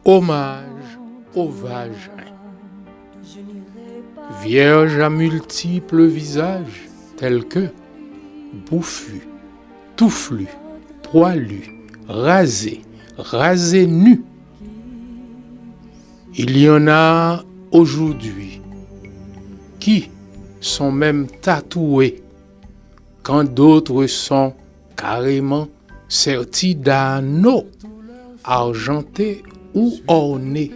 Hommage au vagin. Vierge à multiples visages, tels que bouffu, toufflu, poilu, rasé, rasé nu. Il y en a aujourd'hui qui sont même tatoués, quand d'autres sont carrément sertis d'anneaux argentés ou ornés.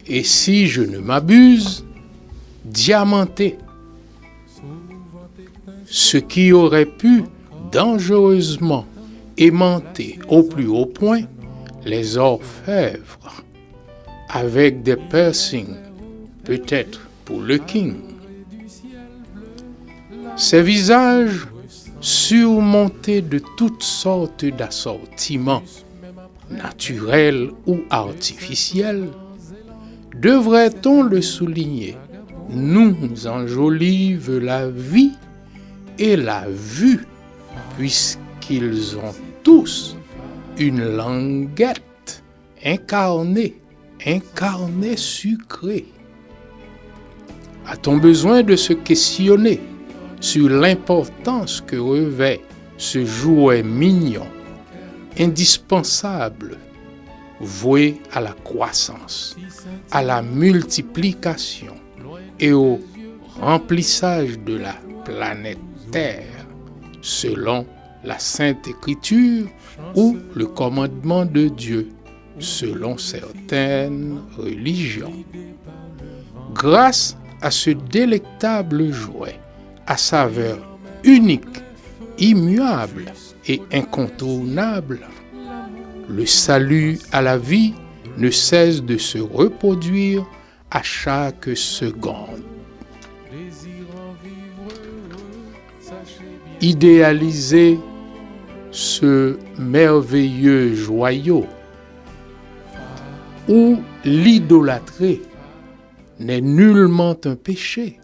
Et si je ne m'abuse, diamantés. Ce qui aurait pu dangereusement aimanter au plus haut point les orfèvres, avec des piercings, peut-être pour le king. Ces visages surmontés de toutes sortes d'assortiments, naturels ou artificiels, devrait-on le souligner, nous enjolivent la vie et la vue, puisqu'ils ont tous une languette incarnée sucrée. A-t-on besoin de se questionner sur l'importance que revêt ce jouet mignon, indispensable, voué à la croissance, à la multiplication et au remplissage de la planète Terre, selon la Sainte Écriture ou le commandement de Dieu, selon certaines religions. Grâce à ce délectable jouet, à saveur unique, immuable et incontournable, le salut à la vie ne cesse de se reproduire à chaque seconde. Idéaliser ce merveilleux joyau ou l'idolâtrer n'est nullement un péché,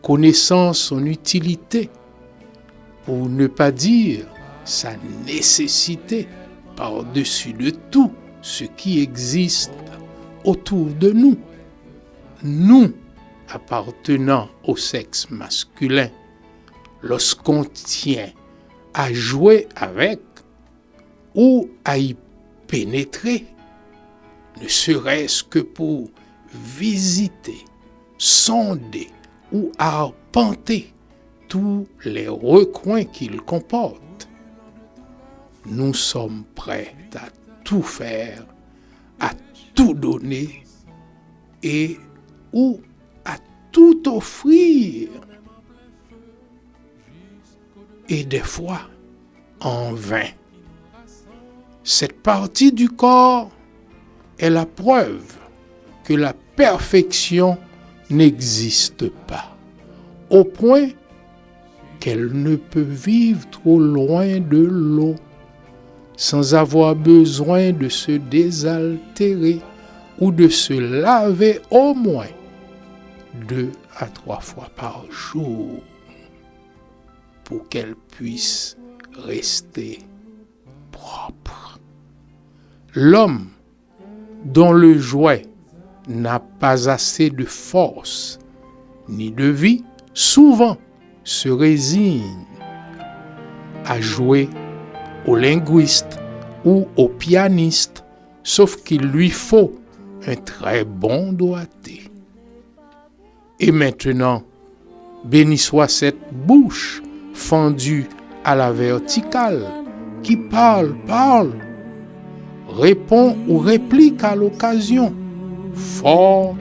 connaissant son utilité, pour ne pas dire sa nécessité par-dessus de tout ce qui existe autour de nous. Nous, appartenant au sexe masculin, lorsqu'on tient à jouer avec ou à y pénétrer, ne serait-ce que pour visiter, sonder ou arpenter tous les recoins qu'il comporte, nous sommes prêts à tout faire, à tout donner et ou à tout offrir. Et des fois, en vain. Cette partie du corps est la preuve que la perfection n'existe pas, au point qu'elle ne peut vivre trop loin de l'eau, sans avoir besoin de se désaltérer ou de se laver au moins 2 à 3 fois par jour, pour qu'elle puisse rester propre. L'homme dont le jouet n'a pas assez de force ni de vie, souvent se résigne à jouer au linguiste ou au pianiste, sauf qu'il lui faut un très bon doigté. Et maintenant, béni soit cette bouche fendue à la verticale, qui parle, répond ou réplique à l'occasion, fort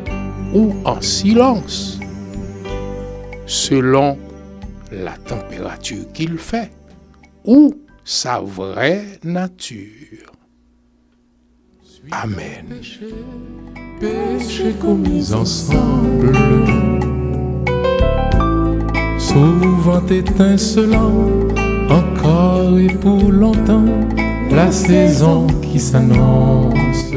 ou en silence, selon la température qu'il fait ou sa vraie nature. Amen. Péché commis ensemble, souvent étincelant, encore et pour longtemps, la saison qui s'annonce.